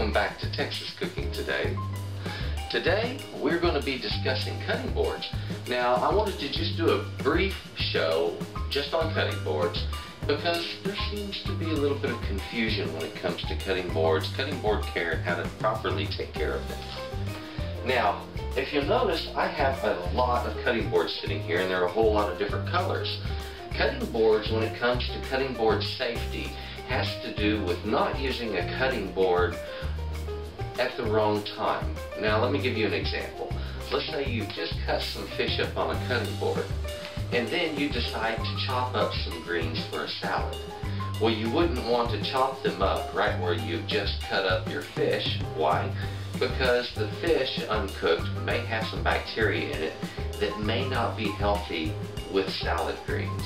welcome back to Texas Cooking Today. Today we're going to be discussing cutting boards. Now I wanted to just do a brief show just on cutting boards because there seems to be a little bit of confusion when it comes to cutting board care, and how to properly take care of them. Now if you'll notice, I have a lot of cutting boards sitting here, and there are a whole lot of different colors. Cutting boards, when it comes to cutting board safety, has to do with not using a cutting board at the wrong time. Now let me give you an example. Let's say you just cut some fish up on a cutting board, and then you decide to chop up some greens for a salad. Well, you wouldn't want to chop them up right where you've just cut up your fish. Why? Because the fish, uncooked, may have some bacteria in it that may not be healthy with salad greens.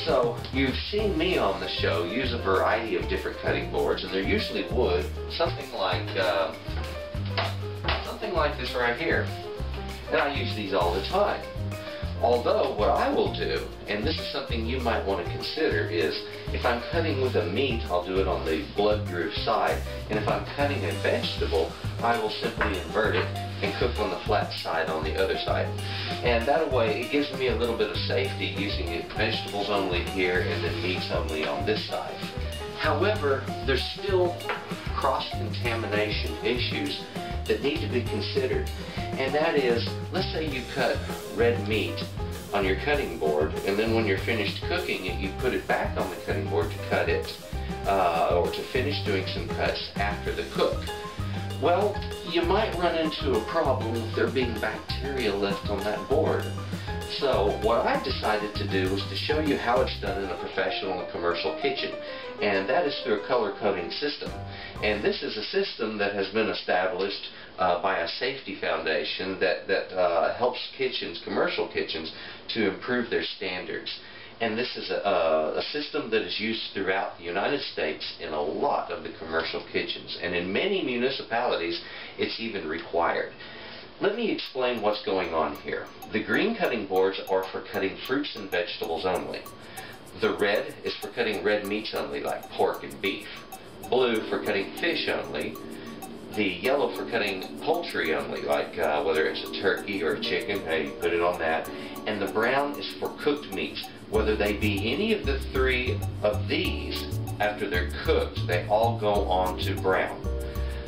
So you've seen me on the show use a variety of different cutting boards, and they're usually wood, something like this right here. And I use these all the time. Although what I will do, and this is something you might want to consider, is if I'm cutting with a meat, I'll do it on the blood groove side, and if I'm cutting a vegetable, I will simply invert it and cook on the flat side on the other side. And that way it gives me a little bit of safety using it vegetables only here and then meats only on this side. However, there's still cross-contamination issues that need to be considered, and that is, let's say you cut red meat on your cutting board, and then when you're finished cooking it, you put it back on the cutting board to cut it, or to finish doing some cuts after the cook. Well, you might run into a problem if there being bacteria left on that board. So what I decided to do was to show you how it's done in a professional and commercial kitchen, and that is through a color coding system. And this is a system that has been established by a safety foundation that helps kitchens, commercial kitchens, to improve their standards. And this is a system that is used throughout the United States in a lot of the commercial kitchens, and in many municipalities it's even required. Let me explain what's going on here. The green cutting boards are for cutting fruits and vegetables only. The red is for cutting red meats only, like pork and beef. Blue for cutting fish only. The yellow for cutting poultry only, like whether it's a turkey or a chicken, hey, you put it on that. And the brown is for cooked meats. Whether they be any of the three of these, after they're cooked, they all go on to brown.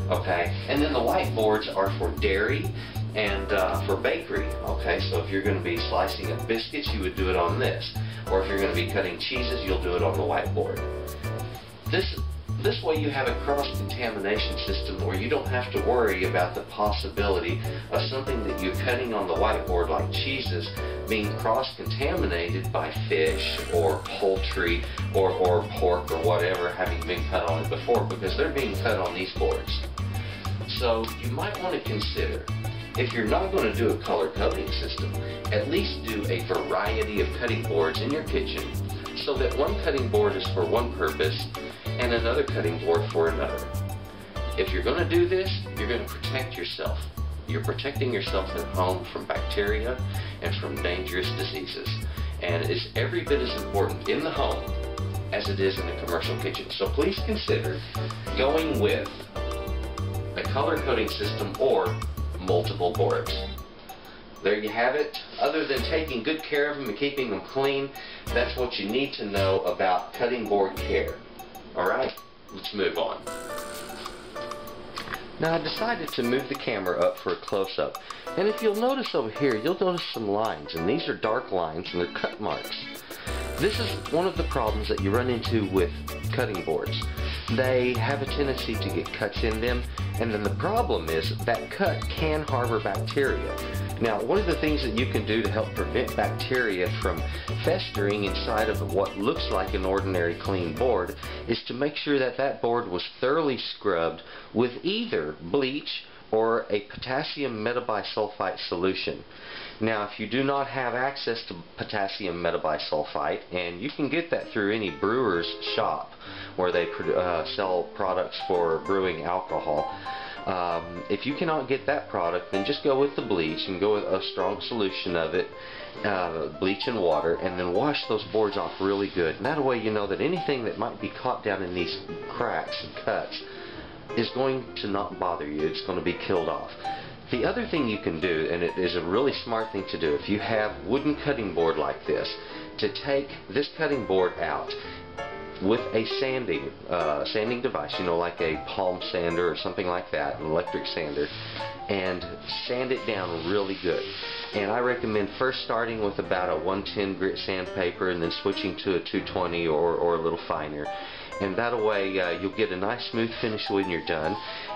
Okay? And then the white boards are for dairy and for bakery. Okay? So if you're going to be slicing up biscuits, you would do it on this. Or if you're going to be cutting cheeses, you'll do it on the white board. This way you have a cross-contamination system where you don't have to worry about the possibility of something that you're cutting on the whiteboard, like cheeses, being cross-contaminated by fish or poultry or pork or whatever having been cut on it before, because they're being cut on these boards. So you might want to consider, if you're not going to do a color coding system, at least do a variety of cutting boards in your kitchen, so that one cutting board is for one purpose and another cutting board for another. If you're going to do this, you're going to protect yourself. You're protecting yourself at home from bacteria and from dangerous diseases. And it's every bit as important in the home as it is in a commercial kitchen. So please consider going with a color coding system or multiple boards. There you have it. Other than taking good care of them and keeping them clean, that's what you need to know about cutting board care. Alright, let's move on. Now I decided to move the camera up for a close-up, and if you'll notice over here, you'll notice some lines, and these are dark lines and they're cut marks. This is one of the problems that you run into with cutting boards. They have a tendency to get cuts in them, and then the problem is that cut can harbor bacteria. Now, one of the things that you can do to help prevent bacteria from festering inside of what looks like an ordinary clean board is to make sure that that board was thoroughly scrubbed with either bleach or a potassium metabisulfite solution. Now, if you do not have access to potassium metabisulfite, and you can get that through any brewer's shop where they sell products for brewing alcohol, if you cannot get that product, then just go with the bleach and go with a strong solution of it, bleach and water, and then wash those boards off really good. And that way you know that anything that might be caught down in these cracks and cuts is going to not bother you. It's going to be killed off. The other thing you can do, and it is a really smart thing to do, if you have wooden cutting board like this, to take this cutting board out with a sanding device, you know, like a palm sander or something like that, an electric sander, and sand it down really good. And I recommend first starting with about a 110 grit sandpaper and then switching to a 220 or a little finer. And that way you'll get a nice smooth finish when you're done,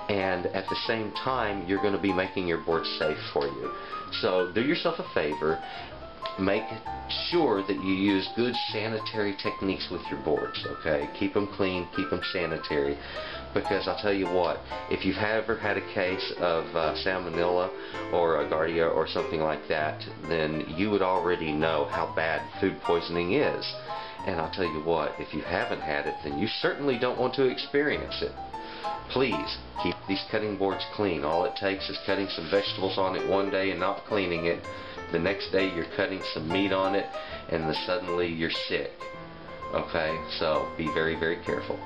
and at the same time you're going to be making your board safe for you. So do yourself a favor, make sure that you use good sanitary techniques with your boards, okay? Keep them clean, keep them sanitary, because I'll tell you what, if you've ever had a case of salmonella or a giardia or something like that, then you would already know how bad food poisoning is. And I'll tell you what, if you haven't had it, then you certainly don't want to experience it. Please keep these cutting boards clean. All it takes is cutting some vegetables on it one day and not cleaning it. The next day you're cutting some meat on it, and then suddenly you're sick. Okay, so be very, very careful.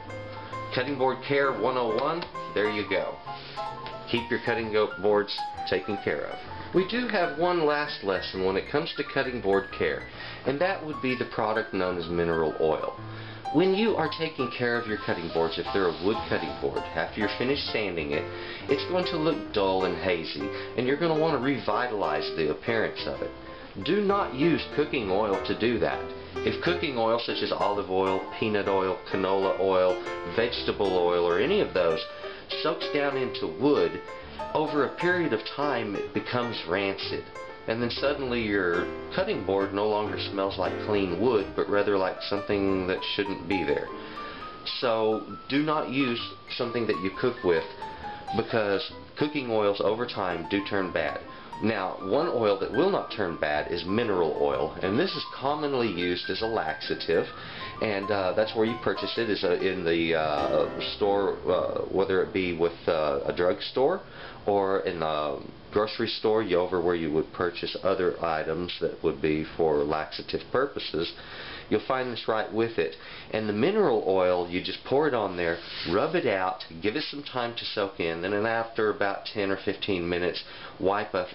Cutting board care 101, there you go. Keep your cutting boards taken care of. We do have one last lesson when it comes to cutting board care, and that would be the product known as mineral oil. When you are taking care of your cutting boards, if they're a wood cutting board, after you're finished sanding it, it's going to look dull and hazy, and you're going to want to revitalize the appearance of it. Do not use cooking oil to do that. If cooking oil such as olive oil, peanut oil, canola oil, vegetable oil, or any of those soaks down into wood, over a period of time it becomes rancid, and then suddenly your cutting board no longer smells like clean wood, but rather like something that shouldn't be there. So do not use something that you cook with, because cooking oils over time do turn bad. Now, one oil that will not turn bad is mineral oil, and this is commonly used as a laxative, and that's where you purchase it, is in the store, whether it be with a drugstore or in a grocery store, over where you would purchase other items that would be for laxative purposes. You'll find this right with it. And the mineral oil, you just pour it on there, rub it out, give it some time to soak in, and then after about 10 or 15 minutes, wipe up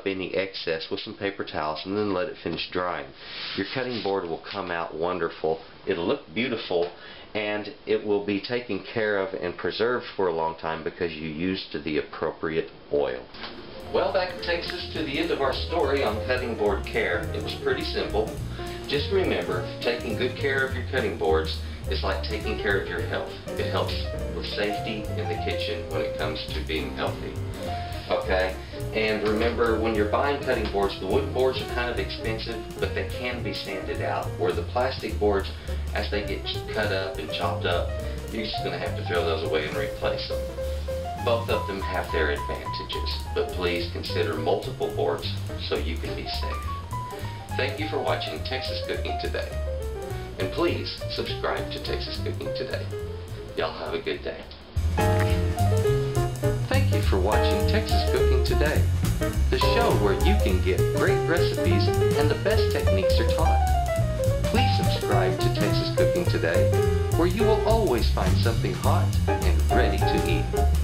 any excess with some paper towels, and then let it finish drying. Your cutting board will come out wonderful. It'll look beautiful, and it will be taken care of and preserved for a long time because you used the appropriate oil. Well, that takes us to the end of our story on cutting board care. It was pretty simple. Just remember, taking good care of your cutting boards is like taking care of your health. It helps with safety in the kitchen when it comes to being healthy. Okay? And remember, when you're buying cutting boards, the wooden boards are kind of expensive, but they can be sanded out. Where the plastic boards, as they get cut up and chopped up, you're just going to have to throw those away and replace them. Both of them have their advantages, but please consider multiple boards so you can be safe. Thank you for watching Texas Cooking Today. And please subscribe to Texas Cooking Today. Y'all have a good day. Thank you for watching Texas Cooking Today, the show where you can get great recipes and the best techniques are taught. Please subscribe to Texas Cooking Today, where you will always find something hot and ready to eat.